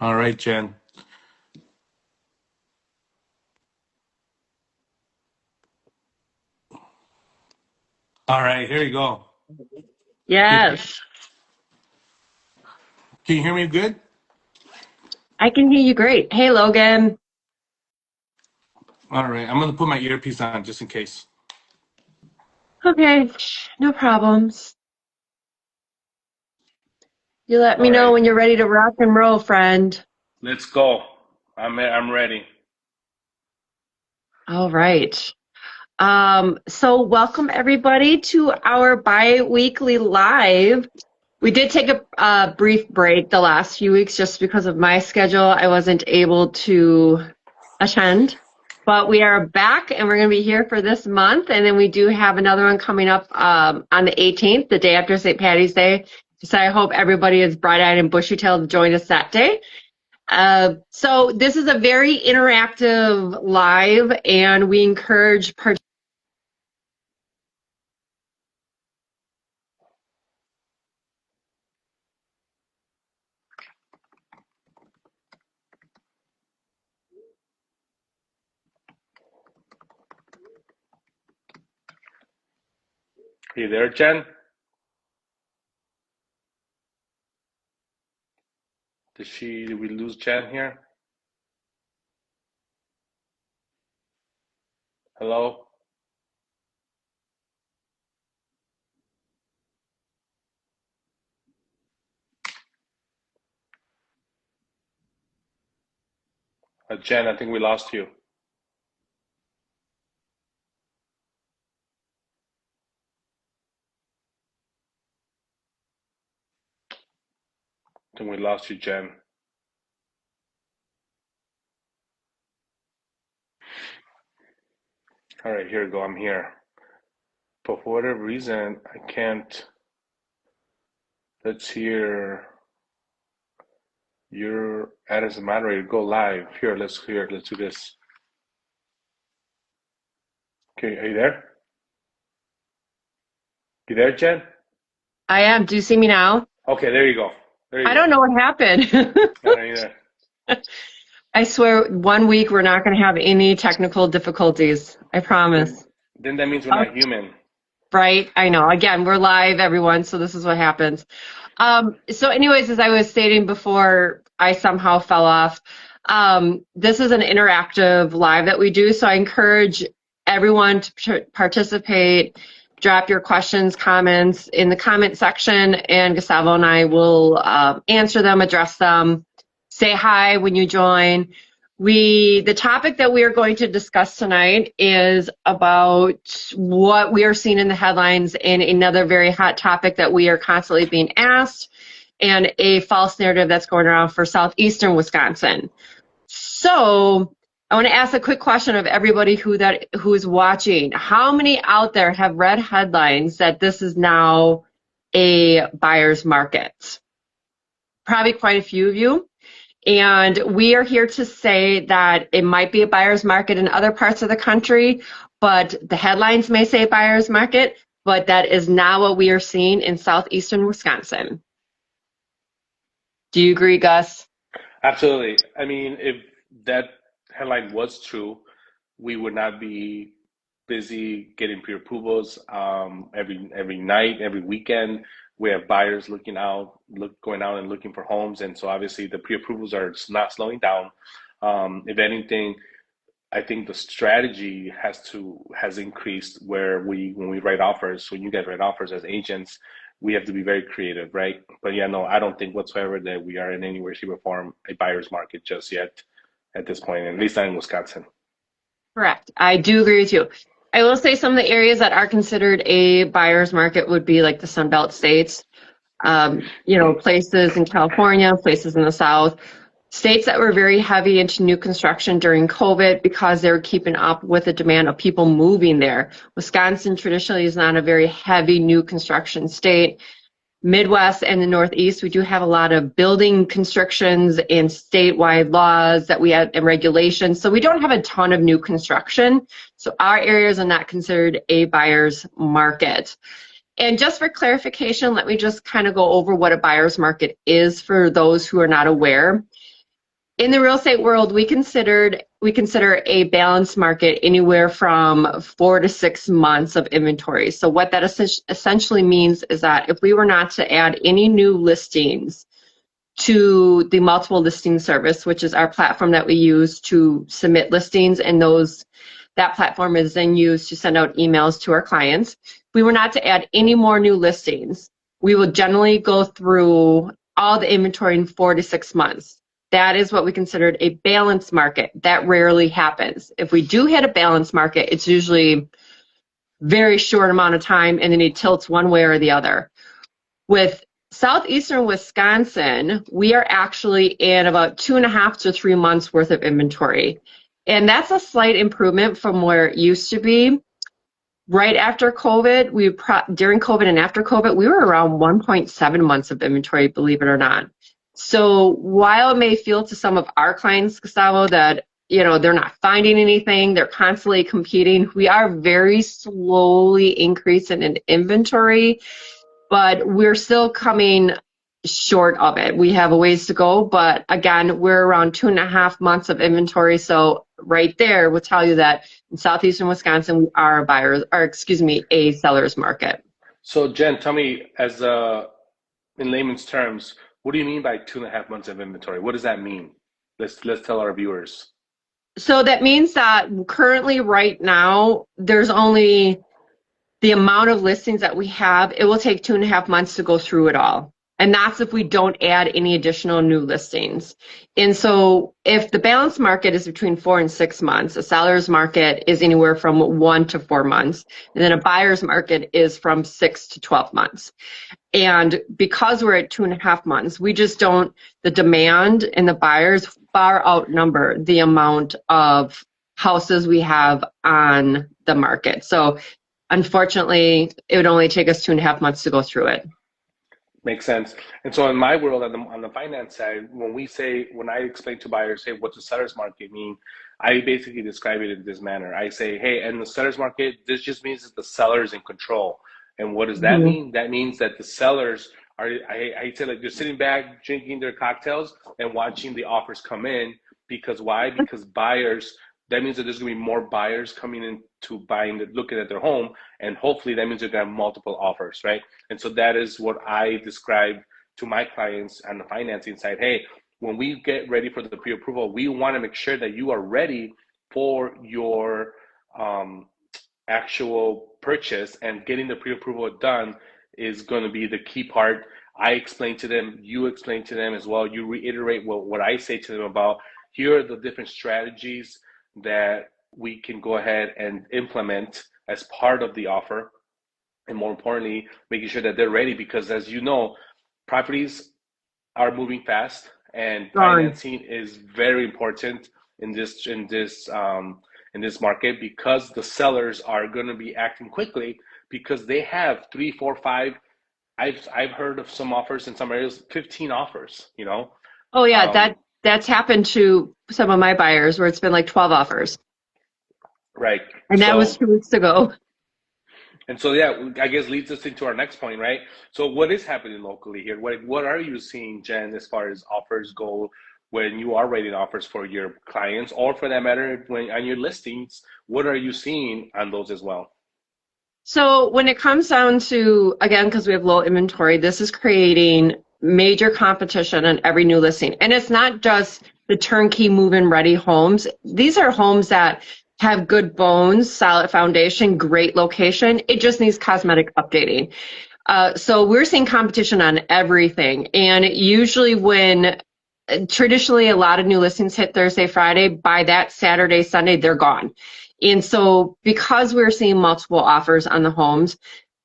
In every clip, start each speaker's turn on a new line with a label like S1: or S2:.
S1: All right, Jen. All right, here you go. Can
S2: Yes,
S1: you hear me good?
S2: I can hear you great. Hey, Logan.
S1: All right, I'm gonna put my earpiece on just in case.
S2: Okay, no problems. You let me
S1: All
S2: know
S1: right,
S2: when you're ready to rock and roll, friend.
S1: let's go. I'm ready.
S2: All right. So welcome everybody to our bi-weekly live. We did take a brief break the last few weeks just because of my schedule. I wasn't able to attend, but we are back and we're going to be here for this month. And then we do have another one coming up on the 18th, the day after St. Patty's Day. So I hope everybody is bright-eyed and bushy-tailed to join us that day. So this is a very interactive live, and we encourage participation.
S1: Are you there, Jen? Did we lose Jen here? Hello? Jen, I think we lost you. I think we lost you, Jen. All right, here we go. I'm here. But for whatever reason, I can't. Let's hear. You're add as a moderator. Go live. Here. Let's do this. Okay, are you there? You there, Jen?
S2: I am. Do you see me now?
S1: Okay, there you go. There you
S2: I
S1: go.
S2: don't know what happened.
S1: I don't either.
S2: I swear, 1 week we're not going to have any technical difficulties. I
S1: Then,
S2: promise.
S1: then that means we're
S2: Oh,
S1: not human.
S2: right? I know. Again, we're live, everyone, so this is what happens. So anyways, as I was stating before I somehow fell off, this is an interactive live that we do, so I encourage everyone to participate. Drop your questions, comments in the comment section, and Gustavo and I will answer them, address them. Say hi when you join. The topic that we are going to discuss tonight is about what we are seeing in the headlines and another very hot topic that we are constantly being asked, and a false narrative that's going around for southeastern Wisconsin. So I want to ask a quick question of everybody who's watching. How many out there have read headlines that this is now a buyer's market? Probably quite a few of you. And we are here to say that it might be a buyer's market in other parts of the country, but the headlines may say buyer's market, but that is not what we are seeing in southeastern Wisconsin. Do you agree, Gus?
S1: Absolutely. I mean, if that headline was true, we would not be busy getting pre-approvals every night, every weekend. We have buyers going out and looking for homes, and so obviously the pre-approvals are not slowing down. If anything, I think the strategy has increased where when we write offers, when you guys write offers as agents, we have to be very creative, right? But yeah, no, I don't think whatsoever that we are in any way, shape, or form a buyer's market just yet at this point, at least not in Wisconsin.
S2: Correct. I do agree with you. I will say some of the areas that are considered a buyer's market would be like the Sun Belt states, places in California, places in the South. States that were very heavy into new construction during COVID because they were keeping up with the demand of people moving there. Wisconsin traditionally is not a very heavy new construction state. Midwest and the Northeast, we do have a lot of building constrictions and statewide laws that we have and regulations. So we don't have a ton of new construction. So our areas are not considered a buyer's market. And just for clarification, let me just kind of go over what a buyer's market is for those who are not aware. In the real estate world, we consider a balanced market anywhere from 4 to 6 months of inventory. So what that essentially means is that if we were not to add any new listings to the multiple listing service, which is our platform that we use to submit listings, and that platform is then used to send out emails to our clients. If we were not to add any more new listings, we will generally go through all the inventory in 4 to 6 months. That is what we considered a balanced market. That rarely happens. If we do hit a balanced market, it's usually very short amount of time, and then it tilts one way or the other. With southeastern Wisconsin, we are actually in about 2.5 to 3 months worth of inventory. And that's a slight improvement from where it used to be. Right after COVID, during COVID and after COVID, we were around 1.7 months of inventory, believe it or not. So while it may feel to some of our clients, Gustavo, that they're not finding anything, they're constantly competing, we are very slowly increasing in inventory, but we're still coming short of it. We have a ways to go, but again, we're around 2.5 months of inventory. So right there will tell you that in southeastern Wisconsin, we are a seller's market.
S1: So Jen, tell me, in layman's terms, what do you mean by 2.5 months of inventory? What does that mean? Let's tell our viewers.
S2: So that means that currently right now, there's only the amount of listings that we have. It will take 2.5 months to go through it all. And that's if we don't add any additional new listings. And so if the balanced market is between 4 and 6 months, a seller's market is anywhere from 1 to 4 months, and then a buyer's market is from 6 to 12 months. And because we're at 2.5 months, the demand and the buyers far outnumber the amount of houses we have on the market. So unfortunately, it would only take us 2.5 months to go through it.
S1: Makes sense. And so in my world, on the finance side, when I explain to buyers, hey, what's a seller's market mean? I basically describe it in this manner. I say, hey, in the seller's market, this just means that the seller is in control. And what does that mean? That means that the sellers are, I say, like, they're sitting back, drinking their cocktails and watching the offers come in. Because why? Because buyers, that means that there's going to be more buyers coming in to looking at their home, and hopefully that means they're going to have multiple offers, right? And so that is what I describe to my clients on the financing side. Hey, when we get ready for the pre-approval, we want to make sure that you are ready for your actual purchase, and getting the pre-approval done is going to be the key part. I explain to them, you explain to them as well. You reiterate what I say to them about, here are the different strategies that we can go ahead and implement as part of the offer, and more importantly, making sure that they're ready, because as you know, properties are moving fast, and financing is very important in this market, because the sellers are going to be acting quickly, because they have 3, 4, 5. I've heard of some offers in some areas, 15 offers.
S2: Oh yeah, that's happened to some of my buyers where it's been like 12 offers.
S1: Right.
S2: And that was 2 weeks ago.
S1: And so, yeah, I guess leads us into our next point, right? So what is happening locally here? What are you seeing, Jen, as far as offers go, when you are rating offers for your clients, or for that matter, when on your listings, what are you seeing on those as well?
S2: So when it comes down to, again, because we have low inventory, this is creating major competition on every new listing. And it's not just the turnkey move-in ready homes. These are homes that have good bones, solid foundation, great location. It just needs cosmetic updating. So we're seeing competition on everything. And usually traditionally a lot of new listings hit Thursday, Friday, by that Saturday, Sunday, they're gone. And so because we're seeing multiple offers on the homes,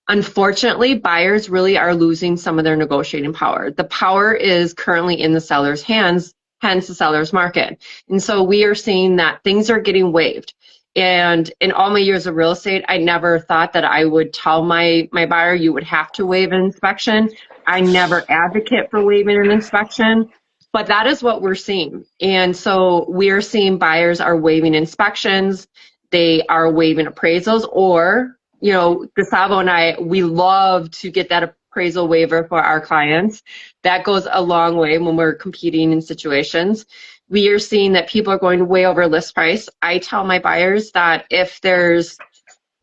S2: unfortunately, buyers really are losing some of their negotiating power. The power is currently in the seller's hands, hence the seller's market. And so we are seeing that things are getting waived. And in all my years of real estate, I never thought that I would tell my buyer, you would have to waive an inspection. I never advocate for waiving an inspection, but that is what we're seeing. And so we're seeing buyers are waiving inspections, they are waiving appraisals, or Gustavo and I, we love to get that appraisal waiver for our clients. That goes a long way when we're competing in situations. We are seeing that people are going way over list price. I tell my buyers that if there's,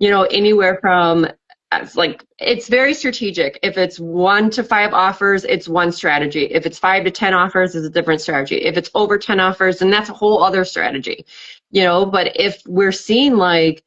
S2: anywhere from, as like, it's very strategic. If it's 1 to 5 offers, it's one strategy. If it's 5 to 10 offers, it's a different strategy. If it's over 10 offers, then that's a whole other strategy, but if we're seeing like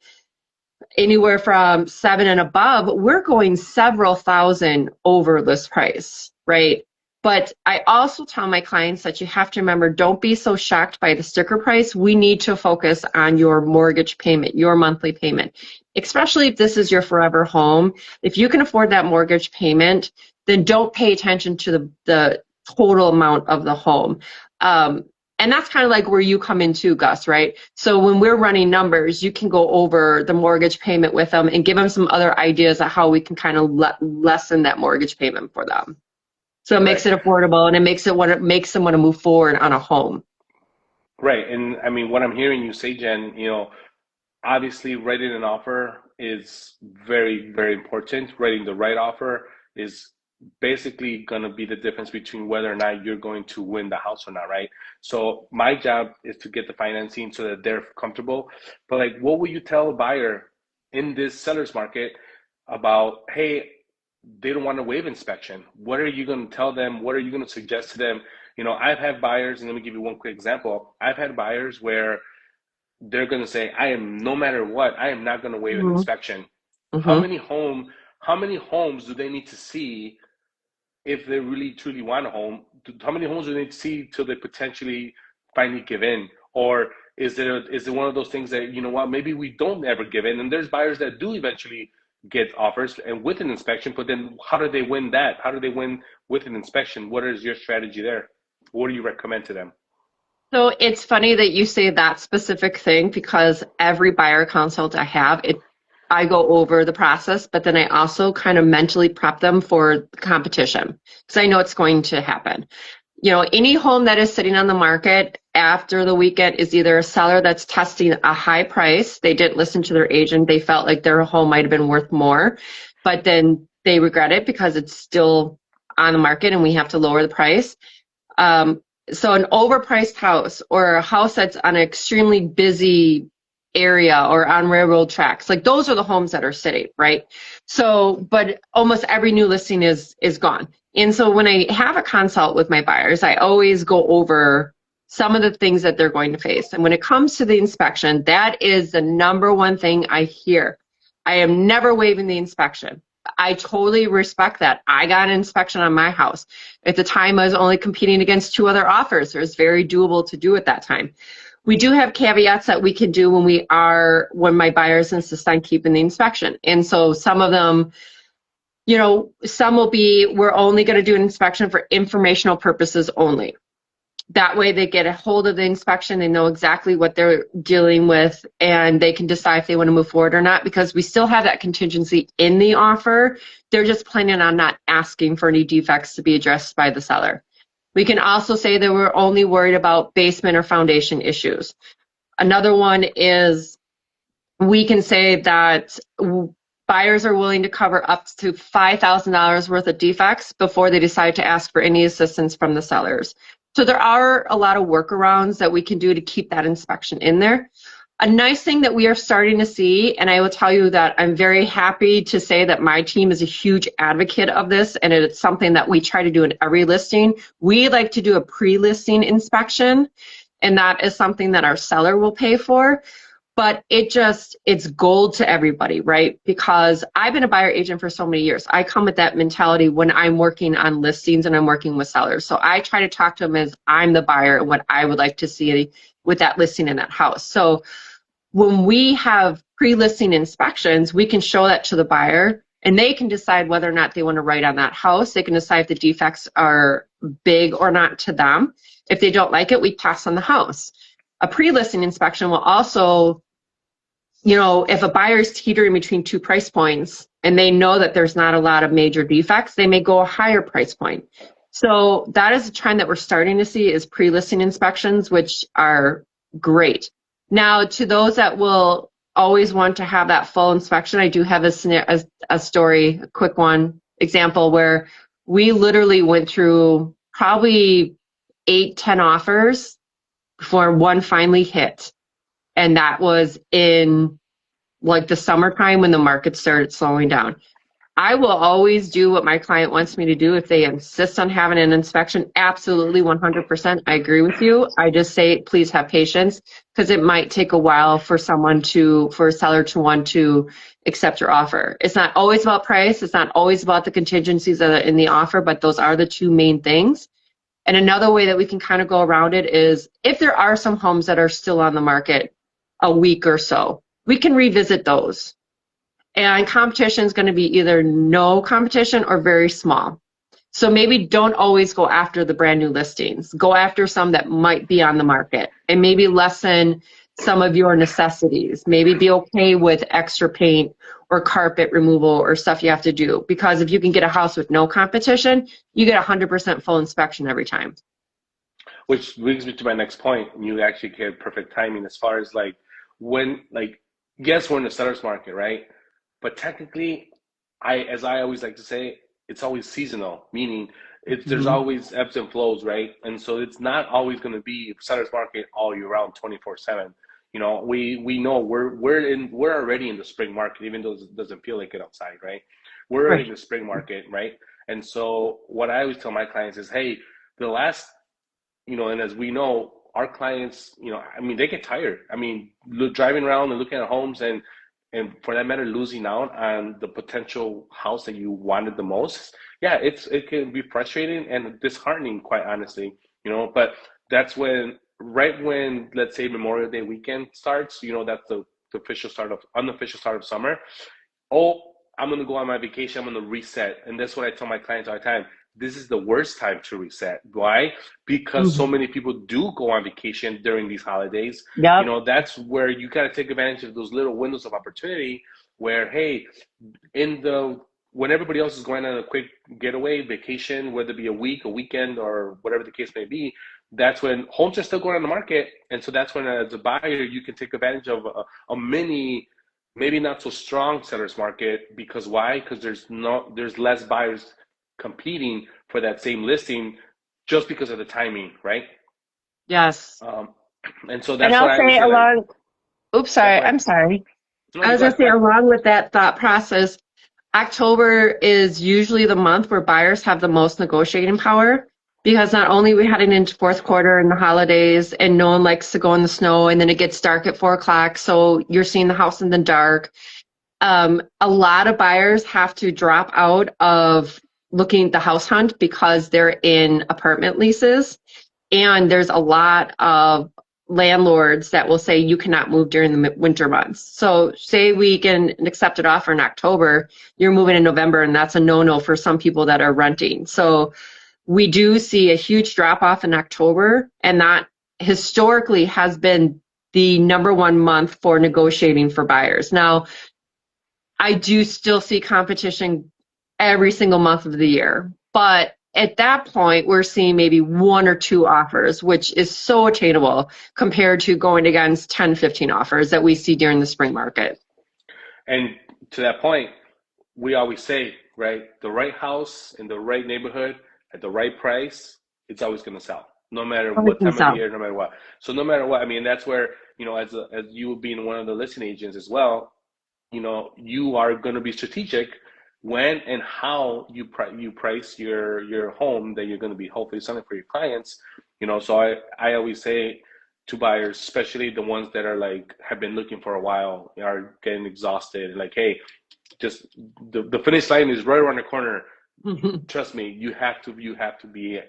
S2: anywhere from 7 and above, we're going several thousand over list price, right? But I also tell my clients that you have to remember, don't be so shocked by the sticker price. We need to focus on your mortgage payment, your monthly payment, especially if this is your forever home. If you can afford that mortgage payment, then don't pay attention to the total amount of the home. And that's kind of like where you come in too, Gus, right? So when we're running numbers, you can go over the mortgage payment with them and give them some other ideas of how we can kind of lessen that mortgage payment for them. So it makes
S1: Right.
S2: it affordable, and it makes them want to move forward on a home.
S1: Right. And I mean, what I'm hearing you say, Jen, obviously writing an offer is very, very important. Writing the right offer is basically going to be the difference between whether or not you're going to win the house or not, right? So my job is to get the financing so that they're comfortable. But like, what would you tell a buyer in this seller's market about, hey, they don't want to waive inspection? What are you going to tell them? What are you going to suggest to them? I've had buyers, and let me give you one quick example. I've had buyers where they're going to say, I am, no matter what, I am not going to waive an
S2: Mm-hmm.
S1: inspection. How
S2: Mm-hmm.
S1: many home, how many homes do they need to see if they really truly want a home? How many homes do they need to see till they potentially finally give in? Or is it one of those things that, maybe we don't ever give in, and there's buyers that do eventually get offers and with an inspection, but then how do they win that? How do they win with an inspection? What is your strategy there? What do you recommend to them?
S2: So it's funny that you say that specific thing, because every buyer consult I go over the process, but then I also kind of mentally prep them for the competition because I know it's going to happen. Any home that is sitting on the market after the weekend is either a seller that's testing a high price. They didn't listen to their agent. They felt like their home might have been worth more, but then they regret it because it's still on the market and we have to lower the price. So an overpriced house, or a house that's on an extremely busy area or on railroad tracks, like those are the homes that are sitting, right? So, but almost every new listing is gone. And so when I have a consult with my buyers, I always go over some of the things that they're going to face. And when it comes to the inspection, that is the number one thing I hear. I am never waiving the inspection. I totally respect that. I got an inspection on my house. At the time, I was only competing against 2 other offers. It was very doable to do at that time. We do have caveats that we can do when my buyers insist on keeping the inspection. And so some of them, some will be, we're only going to do an inspection for informational purposes only. That way they get a hold of the inspection, they know exactly what they're dealing with, and they can decide if they want to move forward or not, because we still have that contingency in the offer. They're just planning on not asking for any defects to be addressed by the seller. We can also say that we're only worried about basement or foundation issues. Another one is, we can say that buyers are willing to cover up to $5,000 worth of defects before they decide to ask for any assistance from the sellers. So there are a lot of workarounds that we can do to keep that inspection in there. A nice thing that we are starting to see, and I will tell you that I'm very happy to say that my team is a huge advocate of this, and it's something that we try to do in every listing. We like to do a pre-listing inspection, and that is something that our seller will pay for. But it's gold to everybody, right? Because I've been a buyer agent for so many years. I come with that mentality when I'm working on listings and I'm working with sellers. So I try to talk to them as I'm the buyer and what I would like to see with that listing in that house. So when we have pre-listing inspections, we can show that to the buyer and they can decide whether or not they want to write on that house. They can decide if the defects are big or not to them. If they don't like it, we pass on the house. A pre-listing inspection will also, if a buyer is teetering between 2 price points and they know that there's not a lot of major defects, they may go a higher price point. So that is a trend that we're starting to see, is pre-listing inspections, which are great. Now, to those that will always want to have that full inspection, I do have a story, a quick one example where we literally went through probably 8, 10 offers before one finally hit. And that was in like the summertime when the market started slowing down. I will always do what my client wants me to do. If they insist on having an inspection, absolutely 100%. I agree with you. I just say, please have patience because it might take a while for for a seller to want to accept your offer. It's not always about price. It's not always about the contingencies that are in the offer, but those are the two main things. And another way that we can kind of go around it is if there are some homes that are still on the market a week or so, we can revisit those. And competition is going to be either no competition or very small. So maybe don't always go after the brand new listings. Go after some that might be on the market and maybe lessen some of your necessities. Maybe be okay with extra paint or carpet removal or stuff you have to do. Because if you can get a house with no competition, you get 100% full inspection every time.
S1: Which brings me to my next point. You actually get perfect timing as far as like when, like, yes, we're in the seller's market, right? But technically, as I always like to say, it's always seasonal, meaning there's
S2: Mhm.
S1: always ebbs and flows, right? And so it's not always going to be seller's market all year round, 24/7. We know we're already in the spring market, even though it doesn't feel like it outside, right? We're already in
S2: Right.
S1: the spring market, right? And so what I always tell my clients is, hey, the last and as we know, our clients, I mean, they get tired. I mean, driving around and looking at homes and for that matter, losing out on the potential house that you wanted the most. Yeah, it can be frustrating and disheartening, quite honestly. But that's right when, let's say, Memorial Day weekend starts. That's the official start of unofficial start of summer. Oh, I'm gonna go on my vacation, I'm gonna reset. And that's what I tell my clients all the time. This is the worst time to reset. Why? Because so
S2: Mhm.
S1: many people do go on vacation during these holidays.
S2: Yep.
S1: That's where you gotta take advantage of those little windows of opportunity where, hey, in the when everybody else is going on a quick getaway, vacation, whether it be a week, a weekend, or whatever the case may be, that's when homes are still going on the market. And so that's when, as a buyer, you can take advantage of a mini, maybe not so strong seller's market. Because why? Because there's less buyers competing for that same listing just because of the timing, right?
S2: Yes.
S1: um, and so
S2: And
S1: that's what
S2: I'll
S1: I always
S2: say
S1: say, like,
S2: along, oops,
S1: yeah,
S2: sorry,
S1: go ahead.
S2: I'm sorry.
S1: No,
S2: I
S1: you
S2: was
S1: go
S2: gonna
S1: ahead,
S2: say
S1: go ahead.
S2: along with that thought process, October is usually the month where buyers have the most negotiating power because not only are we heading into fourth quarter and the holidays and no one likes to go in the snow and then it gets dark at 4 o'clock. So you're seeing the house in the dark. A lot of buyers have to drop out of looking at the house hunt because they're in apartment leases. And there's a lot of landlords that will say you cannot move during the winter months. So say we get an accepted offer in October, you're moving in November, and that's a no-no for some people that are renting. So we do see a huge drop off in October, and that historically has been the number one month for negotiating for buyers. Now, I do still see competition every single month of the year. But at that point, we're seeing maybe one or two offers, which is so attainable compared to going against 10, 15 offers that we see during the spring market.
S1: And to that point, we always say, right, the right house in the right neighborhood at the right price, it's always going to sell, no matter
S2: Always
S1: what
S2: can
S1: time of the
S2: sell.
S1: year, no matter what. So no matter what, I mean, that's where, as you being one of the listing agents as well, you are going to be strategic when and how you price your home that you're going to be hopefully selling for your clients. So I always say to buyers, especially the ones that are like have been looking for a while, are getting exhausted, like, hey, just the finish line is right around the corner. Trust me, you have to be,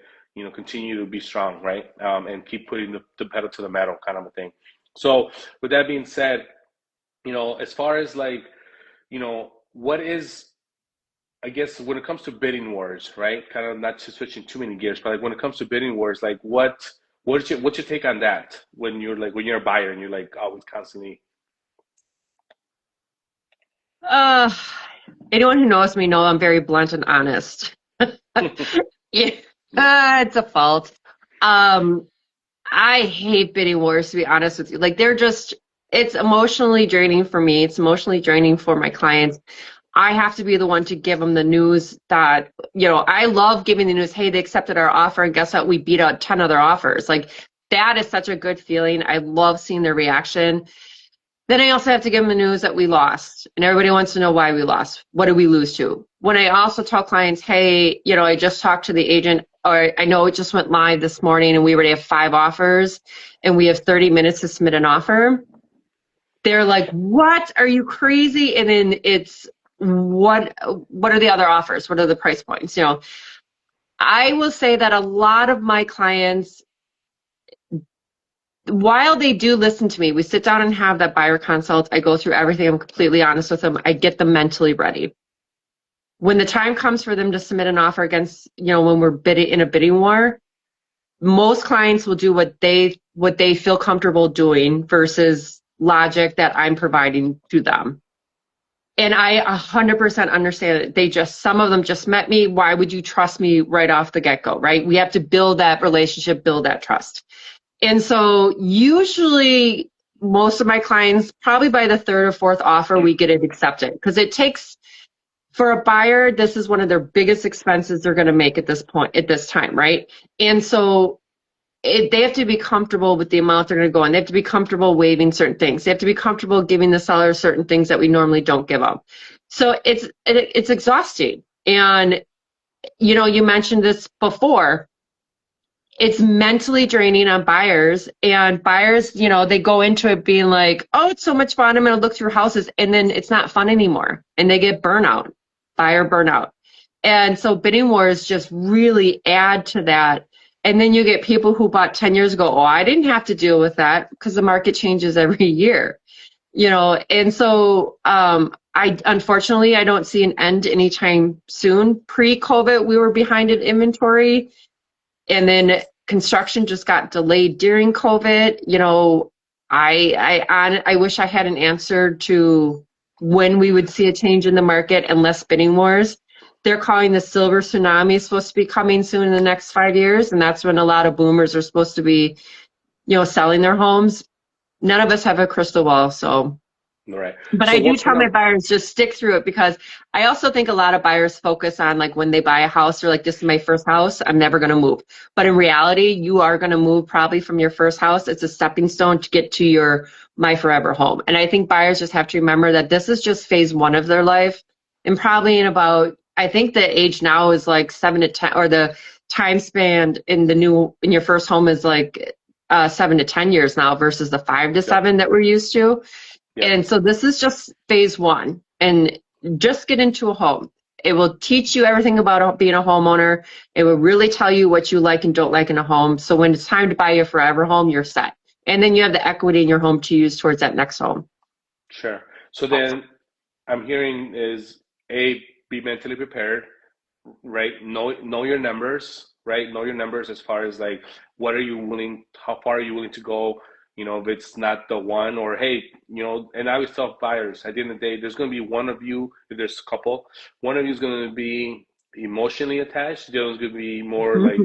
S1: continue to be strong, right? And keep putting the pedal to the metal, kind of a thing. So with that being said, as far as like, what is, I guess, when it comes to bidding wars, right? Kind of not to switching too many gears, but like when it comes to bidding wars, like what's your take on that when you're a buyer and you're like always constantly.
S2: Uh, Anyone who knows me know I'm very blunt and honest. Yeah,
S1: Yeah.
S2: it's a fault. Um, I hate bidding wars, to be honest with you. Like they're just, it's emotionally draining for me. It's emotionally draining for my clients. I have to be the one to give them the news that, I love giving the news, hey, they accepted our offer, and guess what? We beat out 10 other offers. Like, that is such a good feeling. I love seeing their reaction. Then I also have to give them the news that we lost, and everybody wants to know why we lost. What did we lose to? When I also tell clients, hey, I just talked to the agent, or I know it just went live this morning and we already have 5 offers and we have 30 minutes to submit an offer. They're like, what? Are you crazy? And then it's, what are the other offers? What are the price points? I will say that a lot of my clients, while they do listen to me, we sit down and have that buyer consult. I go through everything. I'm completely honest with them. I get them mentally ready. When the time comes for them to submit an offer against, when we're bidding in a bidding war, most clients will do what they feel comfortable doing versus logic that I'm providing to them. And I 100% understand it. Some of them just met me. Why would you trust me right off the get-go, right? We have to build that relationship, build that trust. And so usually most of my clients, probably by the 3rd or 4th offer, we get it accepted, because it takes, for a buyer, this is one of their biggest expenses they're going to make at this time, right? And so they have to be comfortable with the amount they're going to go on. They have to be comfortable waiving certain things. They have to be comfortable giving the seller certain things that we normally don't give them. So it's exhausting. And, you mentioned this before. It's mentally draining on buyers, and buyers, they go into it being like, oh, it's so much fun, I'm going to look through houses, and then it's not fun anymore, and they get burnout, buyer burnout. And so bidding wars just really add to that. And then you get people who bought 10 years ago, oh, I didn't have to deal with that because the market changes every year, and so unfortunately, I don't see an end anytime soon. Pre-COVID, we were behind in inventory. And then construction just got delayed during COVID. I wish I had an answer to when we would see a change in the market and less bidding wars. They're calling the silver tsunami supposed to be coming soon in the next 5 years, and that's when a lot of boomers are supposed to be, selling their homes. None of us have a crystal ball, so.
S1: Right.
S2: But
S1: So
S2: I do
S1: what
S2: tell
S1: kind
S2: my
S1: of
S2: buyers, just stick through it, because I also think a lot of buyers focus on, like, when they buy a house, they're like, this is my first house, I'm never going to move. But in reality, you are going to move probably from your first house. It's a stepping stone to get to my forever home. And I think buyers just have to remember that this is just phase 1 of their life. And probably in about, I think the age now is like 7 to 10, or the time span in your first home is like 7 to 10 years now versus the 5 to 7 that we're used to.
S1: yeah.
S2: And so this is just phase 1, and just get into a home. It will teach you everything about being a homeowner. It will really tell you what you like and don't like in a home. So when it's time to buy your forever home, you're set. And then you have the equity in your home to use towards that next home.
S1: Sure. So then I'm hearing is be mentally prepared, right? Know your numbers, right? Know your numbers as far as like how far are you willing to go? If it's not the one, or hey, and I always tell buyers at the end of the day, there's going to be one of you, if there's a couple, one of you is going to be emotionally attached, the other is going to be more like,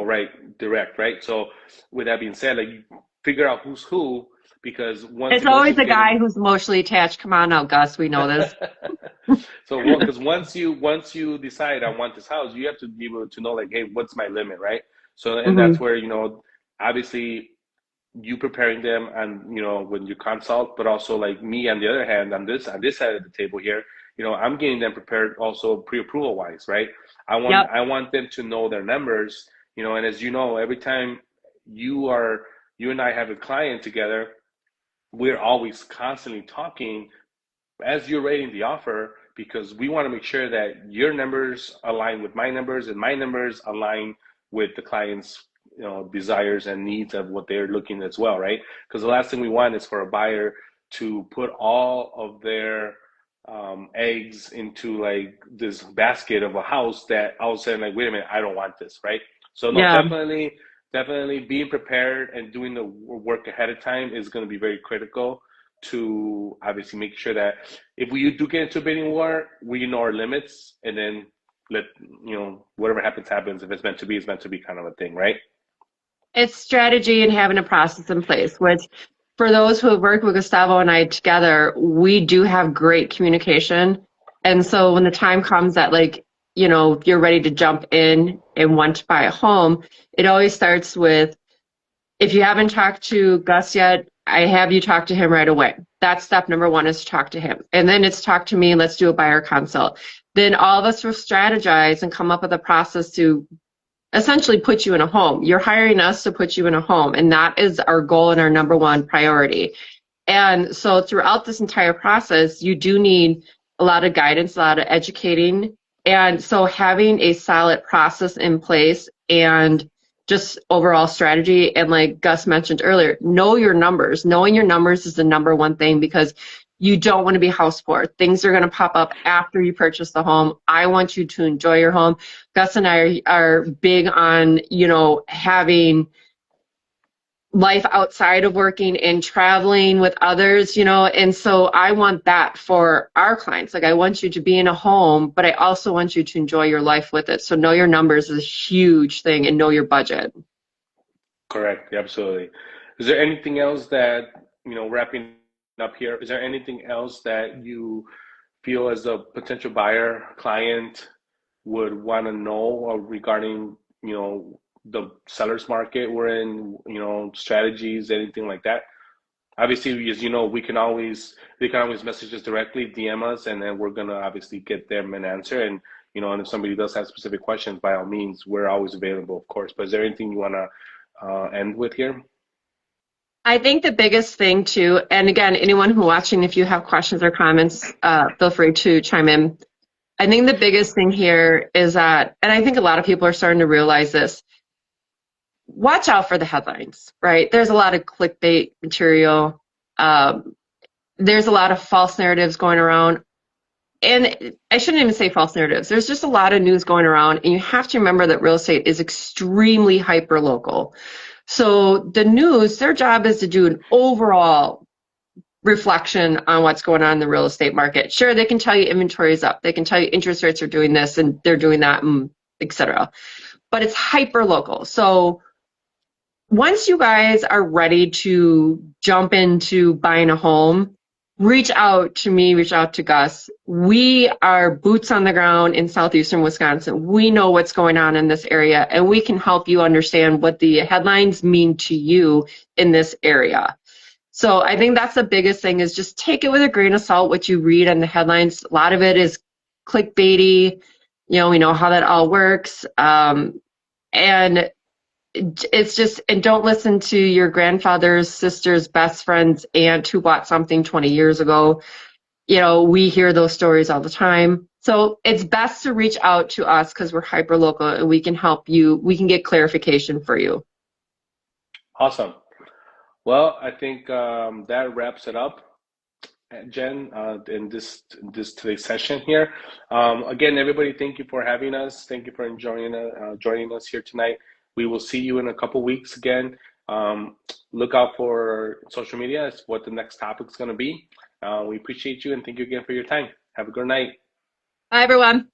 S1: right, direct, right? So with that being said, like, you figure out who's who, because once
S2: It's always
S1: emotions
S2: the
S1: get
S2: guy
S1: in,
S2: who's emotionally attached. Come on now, Gus, we know this.
S1: so because once you decide I want this house, you have to be able to know like, hey, what's my limit, right? So, and
S2: Hmm.
S1: that's where obviously you preparing them, and when you consult, but also like me on the other hand, on this side of the table here, I'm getting them prepared also pre-approval wise, right? I want
S2: Yep.
S1: I want them to know their numbers, and as you know, every time you and I have a client together, we're always constantly talking as you're rating the offer, because we want to make sure that your numbers align with my numbers and my numbers align with the client's desires and needs of what they're looking as well, right? Because the last thing we want is for a buyer to put all of their eggs into like this basket of a house that all of a sudden, like, wait a minute, I don't want this, right? So no,
S2: Yeah.
S1: definitely being prepared and doing the work ahead of time is going to be very critical to obviously make sure that if we do get into a bidding war, we know our limits, and then let whatever happens. If it's meant to be, it's meant to be, kind of a thing, right?
S2: It's strategy and having a process in place, which, for those who have worked with Gustavo and I together, we do have great communication. And so when the time comes that like, you're ready to jump in and want to buy a home, it always starts with, if you haven't talked to Gus yet, I have you talk to him right away. That's step number one, is to talk to him. And then it's talk to me, let's do a buyer consult. Then all of us will strategize and come up with a process to essentially put you in a home. You're hiring us to put you in a home, and that is our goal and our number one priority. And so throughout this entire process, you do need a lot of guidance, a lot of educating. And so having a solid process in place and just overall strategy, and like Gus mentioned earlier, know your numbers. Knowing your numbers is the number one thing, because you don't want to be house poor. Things are going to pop up after you purchase the home. I want you to enjoy your home. Gus and I are big on, having life outside of working and traveling with others, and so I want that for our clients. Like, I want you to be in a home, but I also want you to enjoy your life with it. So know your numbers is a huge thing, and know your budget.
S1: Correct. Absolutely. Is there anything else that, wrapping up here, is there anything else that you feel as a potential buyer client would want to know or regarding, the seller's market we're in, strategies, anything like that? Obviously, as you know, they can always message us directly, DM us, and then we're gonna obviously get them an answer. And and if somebody does have specific questions, by all means, we're always available, of course. But is there anything you wanna end with here?
S2: I think the biggest thing too, and again, anyone who watching, if you have questions or comments, feel free to chime in. I think the biggest thing here is that, and I think a lot of people are starting to realize this, watch out for the headlines, right? There's a lot of clickbait material. Um, there's a lot of false narratives going around. And I shouldn't even say false narratives. There's just a lot of news going around, and you have to remember that real estate is extremely hyper local. So the news, their job is to do an overall reflection on what's going on in the real estate market. Sure, they can tell you inventory is up. They can tell you interest rates are doing this and they're doing that, and et cetera. But it's hyper local. So once you guys are ready to jump into buying a home, reach out to me, reach out to Gus. We are boots on the ground in southeastern Wisconsin. We know what's going on in this area, and we can help you understand what the headlines mean to you in this area. So I think that's the biggest thing, is just take it with a grain of salt what you read in the headlines. A lot of it is clickbaity. We know how that all works. And it's just, and don't listen to your grandfather's sister's best friend's aunt who bought something 20 years ago. We hear those stories all the time. So it's best to reach out to us, because we're hyper local and we can help you. We can get clarification for you.
S1: Awesome. Well, I think that wraps it up, Jen, in this today's session here. Again, everybody, thank you for having us. Thank you for joining us here tonight. We will see you in a couple weeks again. Look out for social media as what the next topic is going to be. We appreciate you, and thank you again for your time. Have a good night.
S2: Bye, everyone.